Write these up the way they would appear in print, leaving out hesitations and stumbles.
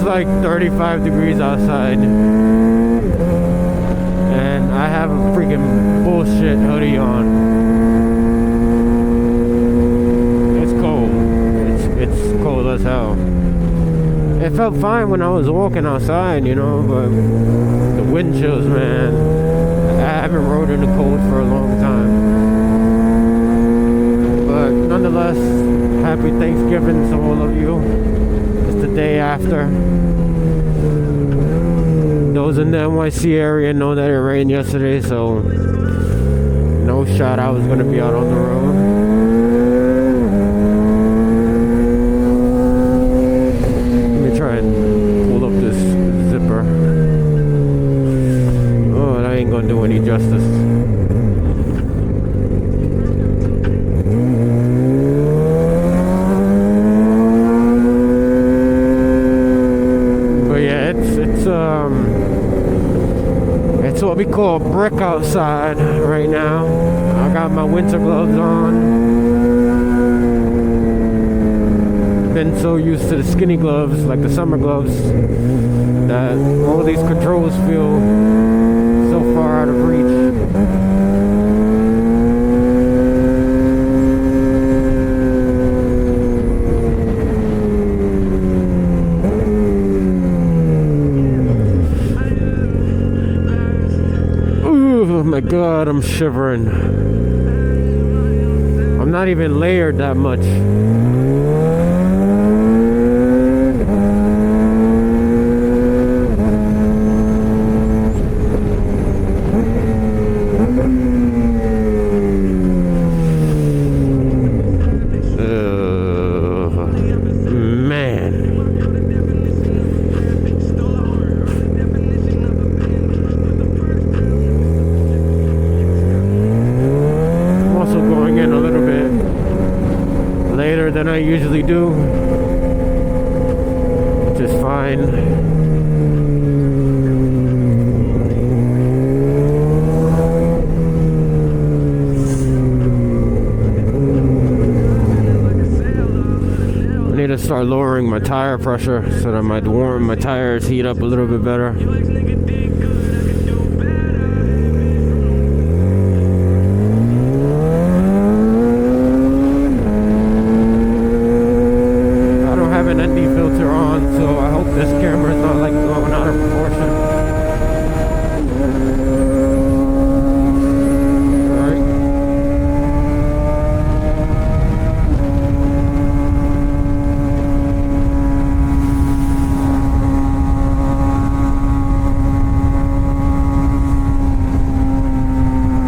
like 35 degrees outside, and I have a freaking bullshit hoodie on. It's cold. It's cold as hell. It felt fine when I was walking outside, you know, but the wind chills, man. I haven't rode in the cold for a long time. But nonetheless, happy Thanksgiving to all of you. It's the day after. Those in the NYC area know that it rained yesterday, so no shot I was going to be out on the road. Let me try and pull up this zipper. Oh, that ain't going to do any justice. It's what we call brick outside right now. I got my winter gloves on. Been so used to the skinny gloves, like the summer gloves, that all these controls feel so far out of reach. Oh my god, I'm shivering. I'm not even layered that much. Than I usually do, which is fine. I need to start lowering my tire pressure so that my tires heat up a little bit better.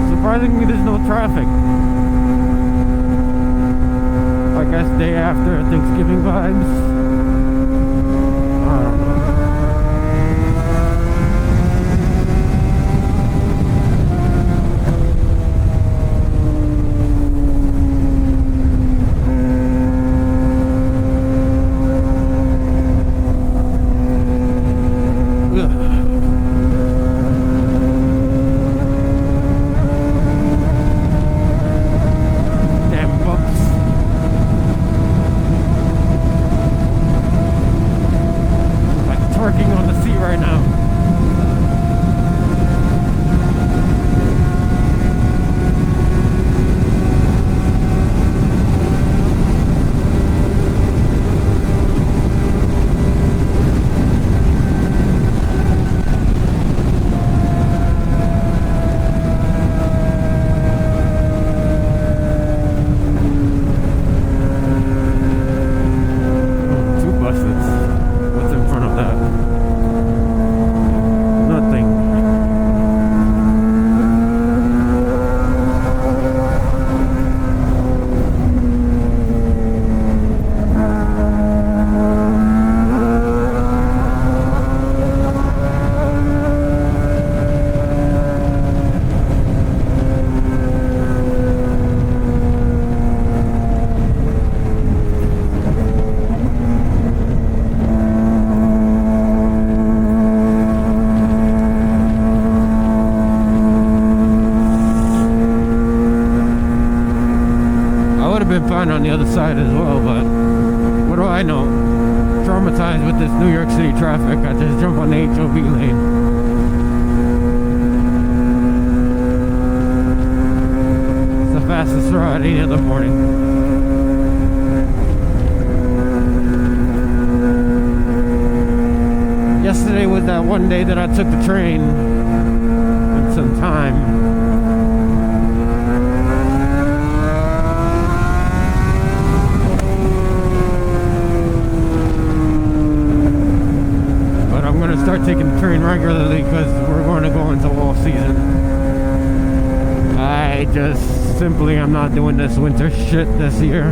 Surprisingly, there's no traffic. I guess day after Thanksgiving vibes. I don't know. On the seat right now. Two buses. What's in front of that? Been fine on the other side as well, but what do I know? sometimes with this New York City traffic. I just jump on the HOV lane. It's the fastest ride any other morning. Yesterday was that one day that I took the train in some time. Start taking the train regularly because we're going to go into all season. I'm not doing this winter shit this year.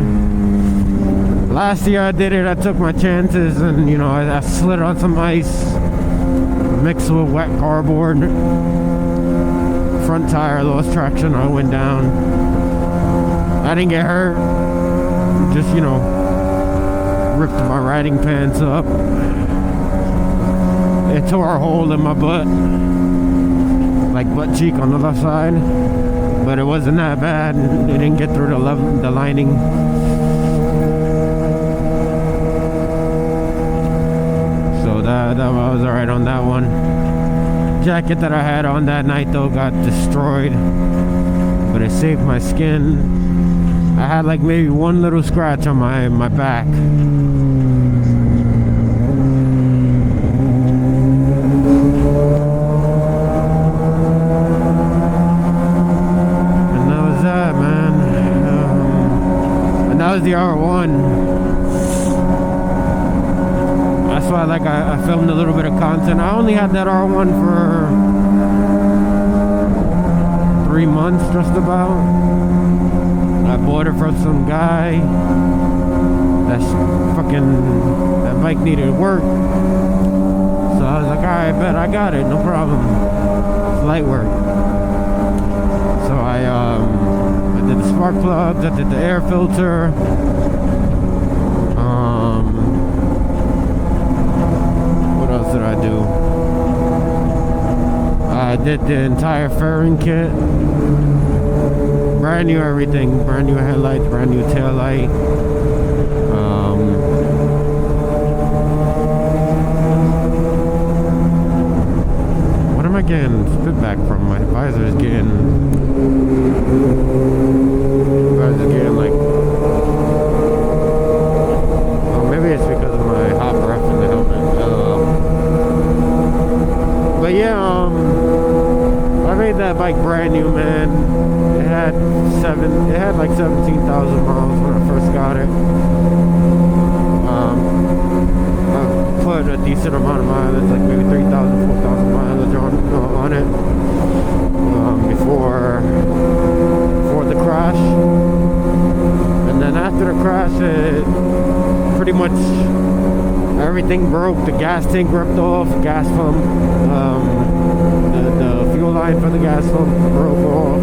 Last year I did it, I took my chances, and you know, I slid on some ice mixed with wet cardboard. Front tire lost traction, I went down. I didn't get hurt, just, you know, ripped my riding pants up. It tore a hole in my butt, like butt cheek on the left side, but it wasn't that bad. It didn't get through the lining. So that was alright on that one. Jacket that I had on that night though got destroyed, but it saved my skin. I had like maybe one little scratch on my back. The R1. That's why I filmed a little bit of content. I only had that R1 for 3 months just about. I bought it from some guy. That bike needed work. So I was like, alright, bet I got it, no problem. It's light work. So I did the spark plugs, I did the air filter. What else did I do? I did the entire fairing kit. Brand new everything. Brand new headlights, brand new tail light. What am I getting feedback from? My visor is getting like, oh, maybe it's because of my hot breath in the helmet. But yeah, I made that bike brand new, man. It had like 17,000 miles when I first got it. I put a decent amount of mileage, like maybe 3,000, 4,000 mileage on it before the crash. And then after the crash, it pretty much everything broke. The gas tank ripped off, gas pump, the fuel line for the gas pump broke off.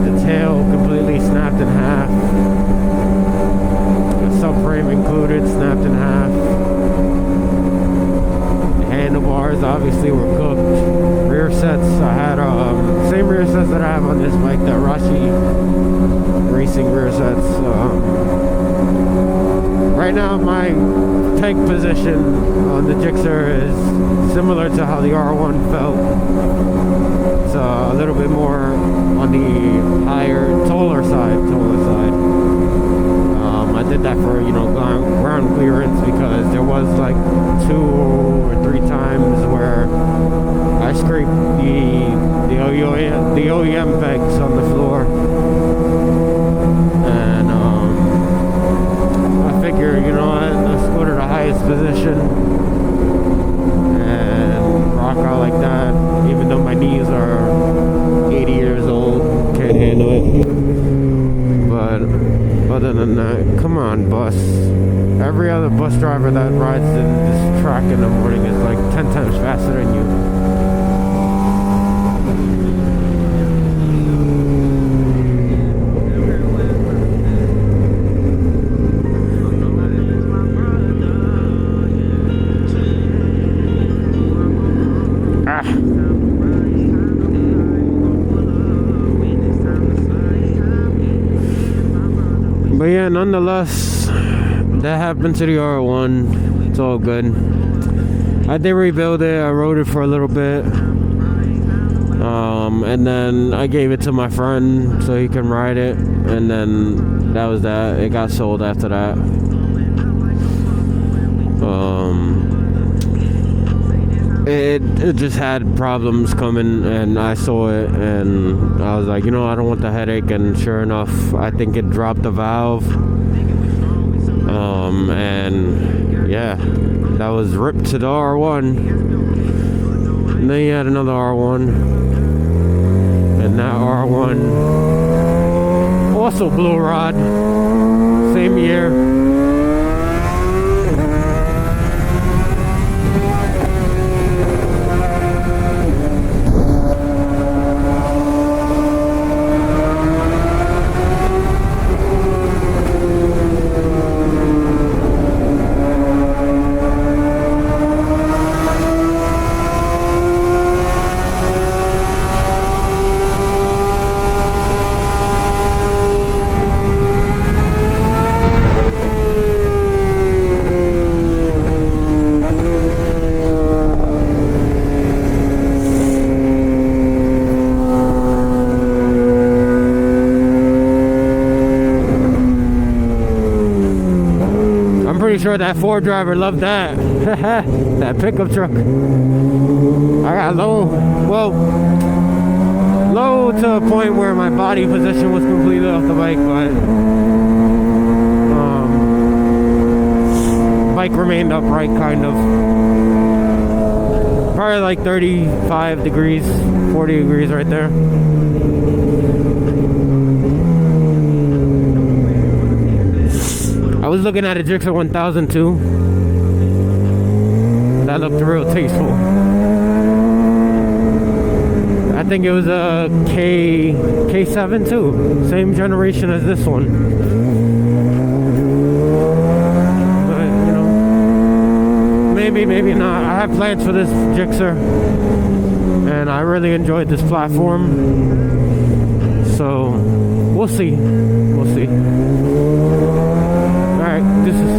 The tail completely snapped in half. The subframe included snapped in half. The handlebars obviously were cooked. Rear sets, I had same rear sets that I have on this bike, the Rashi racing rear sets. Right now my tank position on the Gixxer is similar to how the R1 felt. It's a little bit more on the higher, taller side. I did that for, you know, ground clearance, because there was like 2 or 3 times where I scraped the OEM pegs on the floor, and I figure, you know what, let's go to the highest position and rock out like that, even though my knees are 80 years old, can't handle it. But other than that, come on, bus. Every other bus driver that rides this track in the morning is like 10 times faster than you. But yeah, nonetheless, that happened to the R1. It's all good. I did rebuild it. I rode it for a little bit. And then I gave it to my friend so he can ride it. And then that was that. It got sold after that. It just had problems coming, and I saw it, and I was like, you know, I don't want the headache. And sure enough, I think it dropped the valve. And yeah, that was ripped to the R1. And then you had another R1, and that R1 also blew a rod, same year. Pretty sure that Ford driver loved that. That pickup truck. I got low to a point where my body position was completely off the bike, but bike remained upright, kind of. Probably like 35 degrees, 40 degrees right there. I was looking at a Gixxer 1000 too. That looked real tasteful. I think it was a K7 too. Same generation as this one. But, you know, maybe not. I have plans for this Gixxer, and I really enjoyed this platform. So, we'll see. Alright, this is